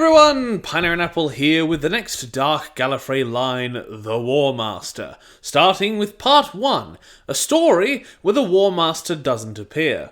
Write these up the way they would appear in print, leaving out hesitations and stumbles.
everyone, Piner and Apple here with the next Dark Gallifrey line, The War Master, starting with part 1, a story where the War Master doesn't appear.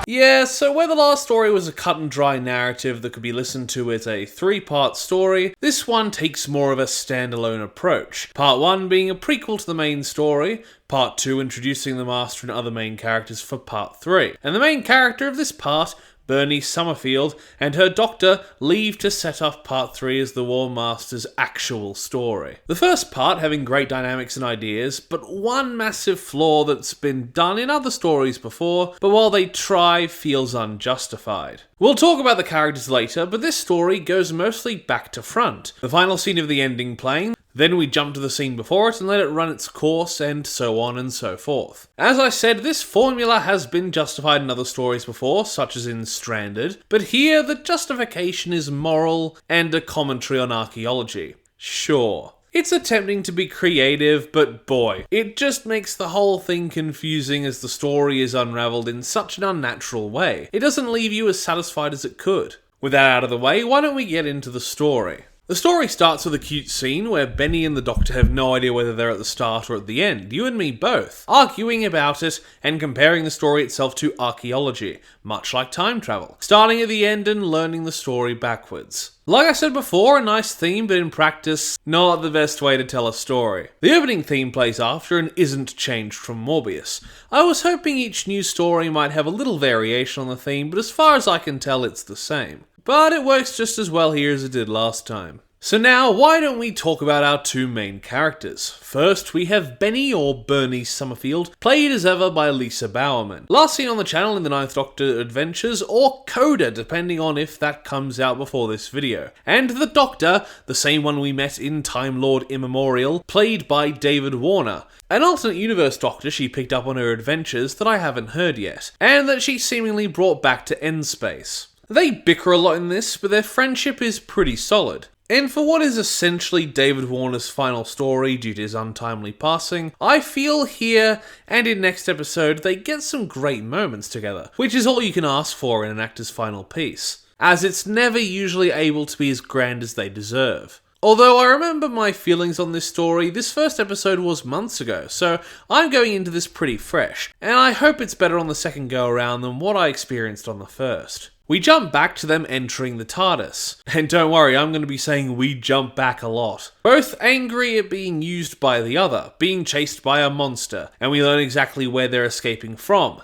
Yeah, so where the last story was a cut and dry narrative that could be listened to as a 3-part story, this one takes more of a standalone approach. Part 1 being a prequel to the main story, Part 2 introducing the Master and other main characters for Part 3. And the main character of this part, Bernie Summerfield, and her doctor leave to set off Part 3 as the War Master's actual story. The first part having great dynamics and ideas, but one massive flaw that's been done in other stories before, but while they try, feels unjustified. We'll talk about the characters later, but this story goes mostly back to front. The final scene of the ending playing, then we jump to the scene before it and let it run its course, and so on and so forth. As I said, this formula has been justified in other stories before, such as in Stranded, but here the justification is moral and a commentary on archaeology. Sure. It's attempting to be creative, but boy, it just makes the whole thing confusing as the story is unraveled in such an unnatural way. It doesn't leave you as satisfied as it could. With that out of the way, why don't we get into the story? The story starts with a cute scene where Benny and the Doctor have no idea whether they're at the start or at the end, you and me both, arguing about it and comparing the story itself to archaeology, much like time travel, starting at the end and learning the story backwards. Like I said before, a nice theme, but in practice, not the best way to tell a story. The opening theme plays after and isn't changed from Morbius. I was hoping each new story might have a little variation on the theme, but as far as I can tell, it's the same. But it works just as well here as it did last time. So now, why don't we talk about our two main characters? First, we have Benny, or Bernie Summerfield, played as ever by Lisa Bowerman. Last seen on the channel in the Ninth Doctor Adventures, or Coda, depending on if that comes out before this video. And the Doctor, the same one we met in Time Lord Immemorial, played by David Warner. An alternate universe Doctor she picked up on her adventures that I haven't heard yet, and that she seemingly brought back to Endspace. They bicker a lot in this, but their friendship is pretty solid. And for what is essentially David Warner's final story due to his untimely passing, I feel here and in next episode they get some great moments together, which is all you can ask for in an actor's final piece, as it's never usually able to be as grand as they deserve. Although I remember my feelings on this story, this first episode was months ago, so I'm going into this pretty fresh, and I hope it's better on the second go around than what I experienced on the first. We jump back to them entering the TARDIS. And don't worry, I'm going to be saying we jump back a lot. Both angry at being used by the other, being chased by a monster, and we learn exactly where they're escaping from.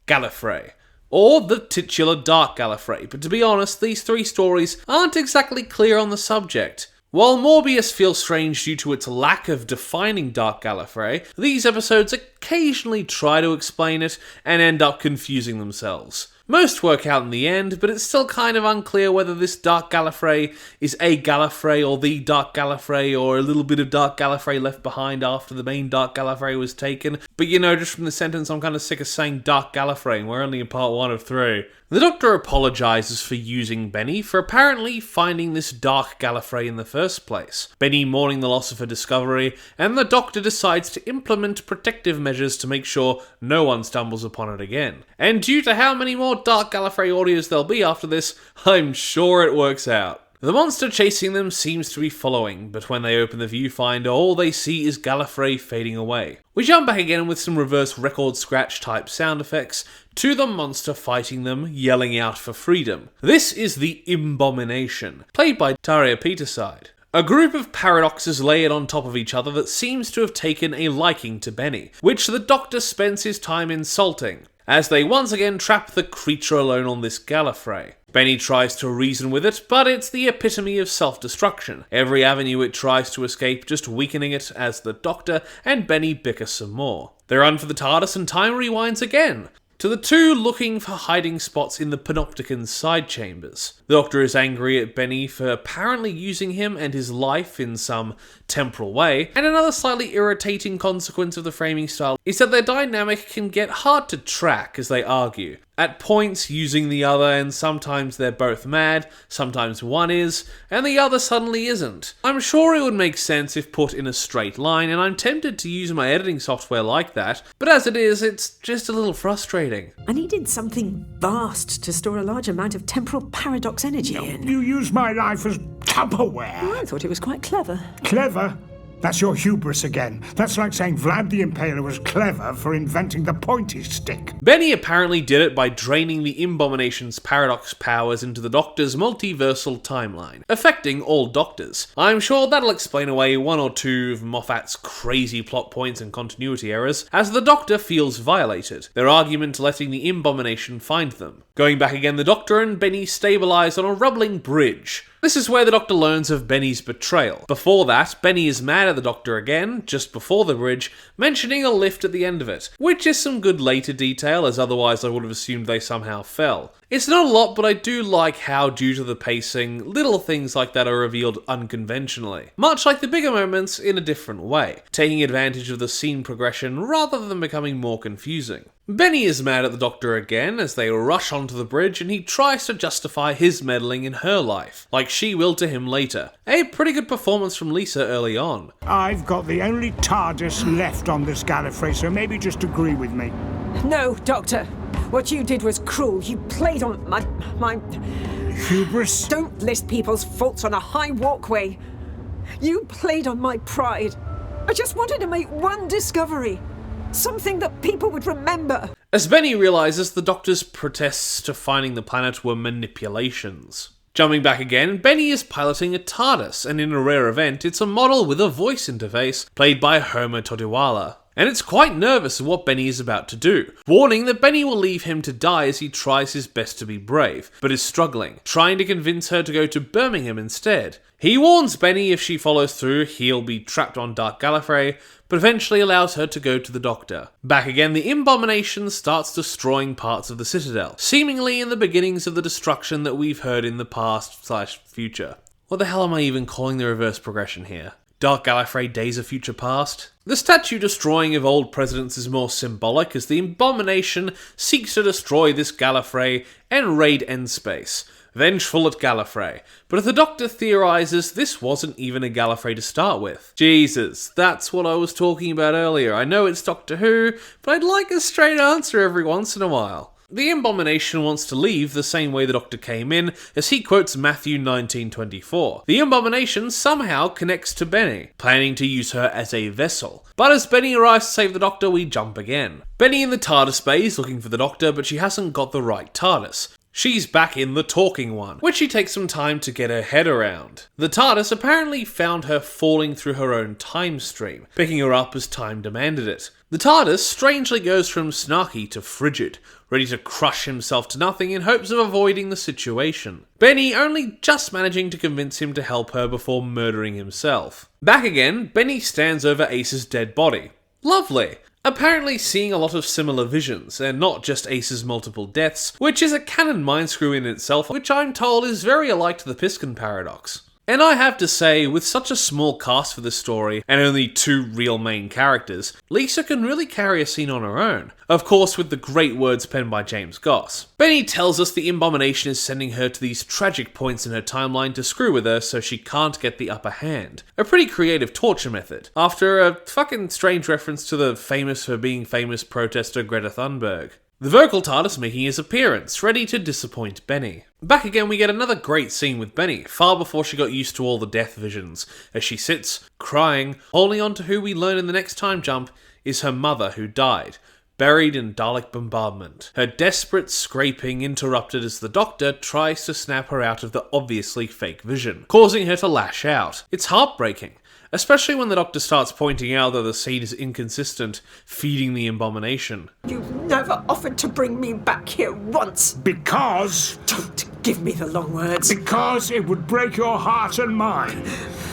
Gallifrey. Or the titular Dark Gallifrey, but to be honest, these three stories aren't exactly clear on the subject. While Morbius feels strange due to its lack of defining Dark Gallifrey, these episodes occasionally try to explain it and end up confusing themselves. Most work out in the end, but it's still kind of unclear whether this Dark Gallifrey is a Gallifrey or the Dark Gallifrey or a little bit of Dark Gallifrey left behind after the main Dark Gallifrey was taken. But you know, just from the sentence, I'm kind of sick of saying Dark Gallifrey and we're only in part 1 of 3. The Doctor apologises for using Benny for apparently finding this Dark Gallifrey in the first place. Benny mourning the loss of her discovery, and the Doctor decides to implement protective measures to make sure no one stumbles upon it again. And due to how many more Dark Gallifrey audios there'll be after this, I'm sure it works out. The monster chasing them seems to be following, but when they open the viewfinder, all they see is Gallifrey fading away. We jump back again with some reverse record scratch type sound effects to the monster fighting them, yelling out for freedom. This is the Imbomination, played by Taria Peterside. A group of paradoxes layered on top of each other that seems to have taken a liking to Benny, which the Doctor spends his time insulting, as they once again trap the creature alone on this Gallifrey. Benny tries to reason with it, but it's the epitome of self-destruction. Every avenue it tries to escape just weakening it as the Doctor and Benny bicker some more. They run for the TARDIS and time rewinds again, to the two looking for hiding spots in the Panopticon's side chambers. The Doctor is angry at Benny for apparently using him and his life in some temporal way, and another slightly irritating consequence of the framing style is that their dynamic can get hard to track as they argue, at points using the other, and sometimes they're both mad, sometimes one is, and the other suddenly isn't. I'm sure it would make sense if put in a straight line, and I'm tempted to use my editing software like that, but as it is, it's just a little frustrating. I needed something vast to store a large amount of temporal paradox energy in. You use my life as Tupperware. I thought it was quite clever. Clever? That's your hubris again. That's like saying Vlad the Impaler was clever for inventing the pointy stick. Benny apparently did it by draining the Imbomination's paradox powers into the Doctor's multiversal timeline, affecting all Doctors. I'm sure that'll explain away one or two of Moffat's crazy plot points and continuity errors, as the Doctor feels violated, their argument letting the Imbomination find them. Going back again, the Doctor and Benny stabilise on a rumbling bridge. This is where the Doctor learns of Benny's betrayal. Before that, Benny is mad at the Doctor again, just before the bridge, mentioning a lift at the end of it, which is some good later detail, as otherwise I would have assumed they somehow fell. It's not a lot, but I do like how, due to the pacing, little things like that are revealed unconventionally. Much like the bigger moments in a different way, taking advantage of the scene progression rather than becoming more confusing. Benny is mad at the Doctor again as they rush onto the bridge, and he tries to justify his meddling in her life, like she will to him later. A pretty good performance from Lisa early on. I've got the only TARDIS left on this Gallifrey, so maybe just agree with me. No, Doctor. What you did was cruel. You played on my... Hubris? Don't list people's faults on a high walkway. You played on my pride. I just wanted to make one discovery. Something that people would remember. As Benny realises the Doctor's protests to finding the planet were manipulations. Jumping back again, Benny is piloting a TARDIS, and in a rare event, it's a model with a voice interface, played by Homer Todiwala. And it's quite nervous of what Benny is about to do, warning that Benny will leave him to die as he tries his best to be brave, but is struggling, trying to convince her to go to Birmingham instead. He warns Benny if she follows through, he'll be trapped on Dark Gallifrey, but eventually allows her to go to the Doctor. Back again, the Imbomination starts destroying parts of the Citadel, seemingly in the beginnings of the destruction that we've heard in the past/future. What the hell am I even calling the reverse progression here? Dark Gallifrey Days of Future Past? The statue destroying of old presidents is more symbolic, as the Imbomination seeks to destroy this Gallifrey and raid Endspace. Vengeful at Gallifrey. But if the Doctor theorises this wasn't even a Gallifrey to start with. Jesus, that's what I was talking about earlier. I know it's Doctor Who, but I'd like a straight answer every once in a while. The Imbomination wants to leave the same way the Doctor came in, as he quotes Matthew 19:24. The Imbomination somehow connects to Benny, planning to use her as a vessel. But as Benny arrives to save the Doctor, we jump again. Benny in the TARDIS bay is looking for the Doctor, but she hasn't got the right TARDIS. She's back in the talking one, which she takes some time to get her head around. The TARDIS apparently found her falling through her own time stream, picking her up as time demanded it. The TARDIS strangely goes from snarky to frigid, ready to crush himself to nothing in hopes of avoiding the situation. Benny only just managing to convince him to help her before murdering himself. Back again, Benny stands over Ace's dead body. Lovely. Apparently seeing a lot of similar visions, and not just Ace's multiple deaths, which is a canon mindscrew in itself, which I'm told is very alike to the Piskin paradox. And I have to say, with such a small cast for this story, and only 2 real main characters, Lisa can really carry a scene on her own. Of course, with the great words penned by James Goss. Benny tells us the Imbomination is sending her to these tragic points in her timeline to screw with her so she can't get the upper hand. A pretty creative torture method, after a fucking strange reference to the famous for being famous protester Greta Thunberg. The vocal TARDIS making his appearance, ready to disappoint Benny. Back again, we get another great scene with Benny, far before she got used to all the death visions, as she sits, crying, holding on to who we learn in the next time jump is her mother who died, buried in Dalek bombardment. Her desperate scraping interrupted as the Doctor tries to snap her out of the obviously fake vision, causing her to lash out. It's heartbreaking. Especially when the Doctor starts pointing out that the scene is inconsistent, feeding the Imbomination. You've never offered to bring me back here once. Because... Don't give me the long words. Because it would break your heart and mine.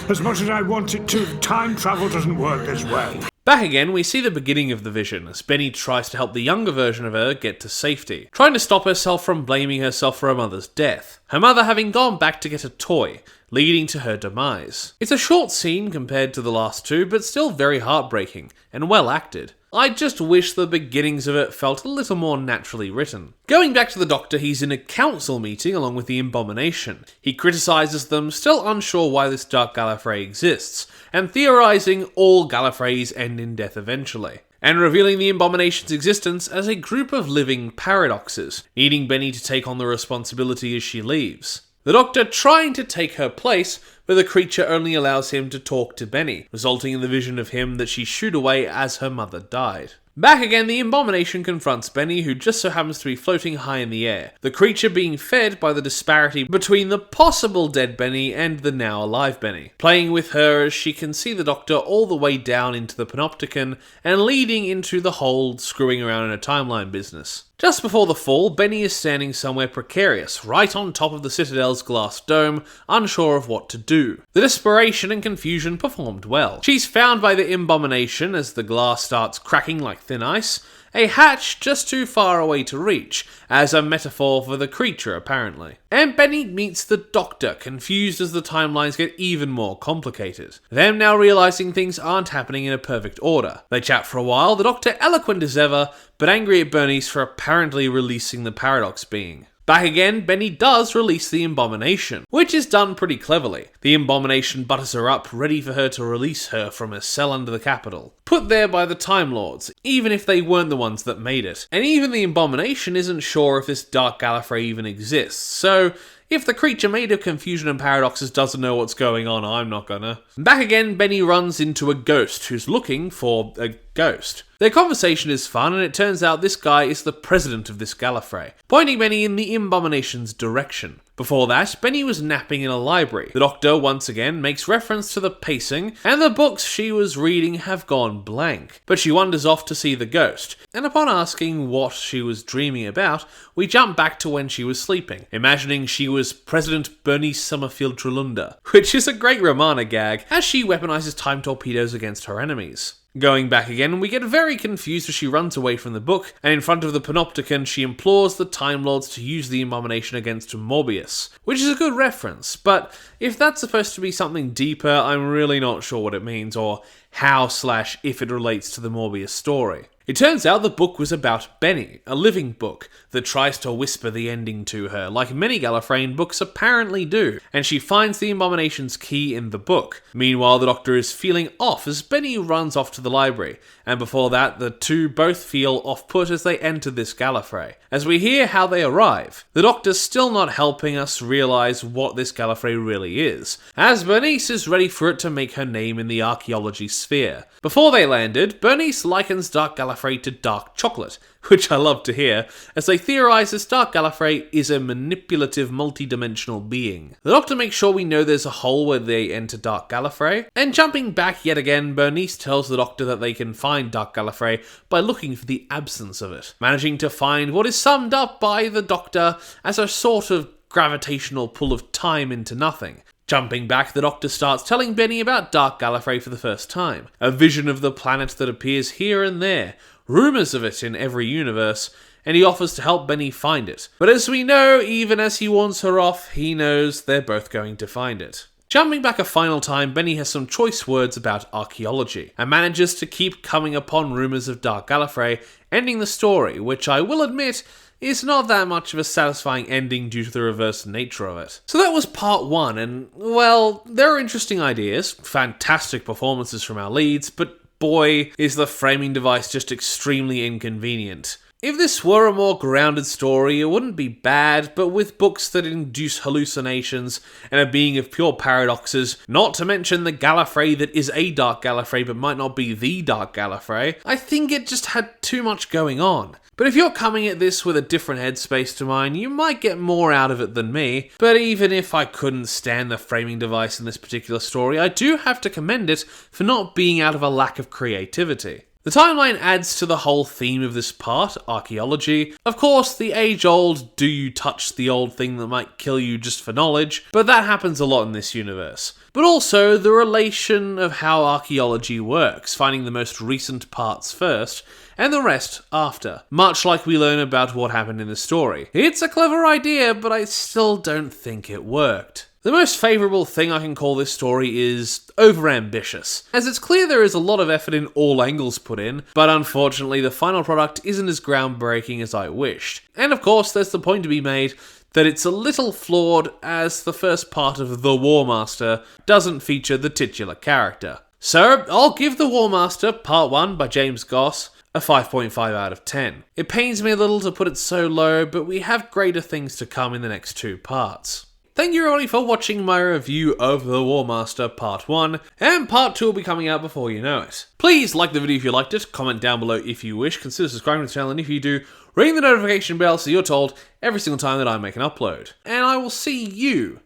As much as I want it to, time travel doesn't work this way. Back again, we see the beginning of the vision, as Benny tries to help the younger version of her get to safety, trying to stop herself from blaming herself for her mother's death, her mother having gone back to get a toy, leading to her demise. It's a short scene compared to the last 2, but still very heartbreaking, and well acted. I just wish the beginnings of it felt a little more naturally written. Going back to the Doctor, he's in a council meeting along with the Abomination. He criticises them, still unsure why this Dark Gallifrey exists, and theorising all Gallifreys end in death eventually, and revealing the Abomination's existence as a group of living paradoxes, needing Benny to take on the responsibility as she leaves. The Doctor trying to take her place, but the creature only allows him to talk to Benny, resulting in the vision of him that she shooed away as her mother died. Back again, the Abomination confronts Benny, who just so happens to be floating high in the air, the creature being fed by the disparity between the possible dead Benny and the now alive Benny, playing with her as she can see the Doctor all the way down into the Panopticon and leading into the whole screwing around in a timeline business. Just before the fall, Benny is standing somewhere precarious, right on top of the Citadel's glass dome, unsure of what to do. The desperation and confusion performed well. She's found by the Abomination as the glass starts cracking like thin ice, a hatch just too far away to reach, as a metaphor for the creature apparently. And Benny meets the Doctor, confused as the timelines get even more complicated. Them now realising things aren't happening in a perfect order. They chat for a while, the Doctor eloquent as ever, but angry at Bernice for apparently releasing the paradox being. Back again, Benny does release the Abomination, which is done pretty cleverly. The Abomination butters her up, ready for her to release her from a cell under the Capitol. Put there by the Time Lords, even if they weren't the ones that made it. And even the Abomination isn't sure if this Dark Gallifrey even exists, so if the creature made of confusion and paradoxes doesn't know what's going on, I'm not gonna. Back again, Benny runs into a ghost who's looking for a ghost. Their conversation is fun, and it turns out this guy is the president of this Gallifrey, pointing Benny in the Abomination's direction. Before that, Benny was napping in a library. The Doctor once again makes reference to the pacing, and the books she was reading have gone blank. But she wanders off to see the ghost, and upon asking what she was dreaming about, we jump back to when she was sleeping, imagining she was President Bernice Summerfield Trelunda, which is a great Romana gag, as she weaponizes time torpedoes against her enemies. Going back again, we get very confused as she runs away from the book, and in front of the Panopticon she implores the Time Lords to use the Abomination against Morbius, which is a good reference, but if that's supposed to be something deeper, I'm really not sure what it means, or how/if it relates to the Morbius story. It turns out the book was about Benny, a living book that tries to whisper the ending to her, like many Gallifreyan books apparently do, and she finds the Abomination's key in the book. Meanwhile, the Doctor is feeling off as Benny runs off to the library, and before that, the two both feel off-put as they enter this Gallifrey. As we hear how they arrive, the Doctor's still not helping us realise what this Gallifrey really is, as Bernice is ready for it to make her name in the archaeology sphere. Before they landed, Bernice likens Dark Gallifrey to dark chocolate, which I love to hear, as they theorise this Dark Gallifrey is a manipulative multi-dimensional being. The Doctor makes sure we know there's a hole where they enter Dark Gallifrey, and jumping back yet again, Bernice tells the Doctor that they can find Dark Gallifrey by looking for the absence of it, managing to find what is summed up by the Doctor as a sort of gravitational pull of time into nothing. Jumping back, the Doctor starts telling Benny about Dark Gallifrey for the first time, a vision of the planet that appears here and there, rumours of it in every universe, and he offers to help Benny find it. But as we know, even as he warns her off, he knows they're both going to find it. Jumping back a final time, Benny has some choice words about archaeology, and manages to keep coming upon rumours of Dark Gallifrey, ending the story, which I will admit is not that much of a satisfying ending due to the reverse nature of it. So that was part 1, and, well, there are interesting ideas, fantastic performances from our leads, but boy, is the framing device just extremely inconvenient. If this were a more grounded story, it wouldn't be bad, but with books that induce hallucinations and a being of pure paradoxes, not to mention the Gallifrey that is a Dark Gallifrey but might not be the Dark Gallifrey, I think it just had too much going on. But if you're coming at this with a different headspace to mine, you might get more out of it than me. But even if I couldn't stand the framing device in this particular story, I do have to commend it for not being out of a lack of creativity. The timeline adds to the whole theme of this part, archaeology. Of course, the age-old, do you touch the old thing that might kill you just for knowledge, but that happens a lot in this universe. But also the relation of how archaeology works, finding the most recent parts first, and the rest after, much like we learn about what happened in the story. It's a clever idea, but I still don't think it worked. The most favourable thing I can call this story is overambitious, as it's clear there is a lot of effort in all angles put in, but unfortunately the final product isn't as groundbreaking as I wished. And of course there's the point to be made that it's a little flawed as the first part of The War Master doesn't feature the titular character. So I'll give The War Master Part 1 by James Goss a 5.5 out of 10. It pains me a little to put it so low, but we have greater things to come in the next 2 parts. Thank you everybody for watching my review of The War Master Part 1, and Part 2 will be coming out before you know it. Please like the video if you liked it, comment down below if you wish, consider subscribing to the channel, and if you do, ring the notification bell so you're told every single time that I make an upload. And I will see you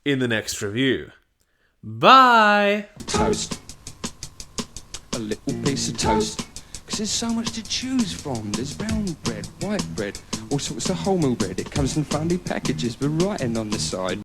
in the next review. Bye! Toast. A little piece of toast. Because there's so much to choose from. There's brown bread, white bread, all sorts of wholemeal bread. It comes in funny packages with writing on the side.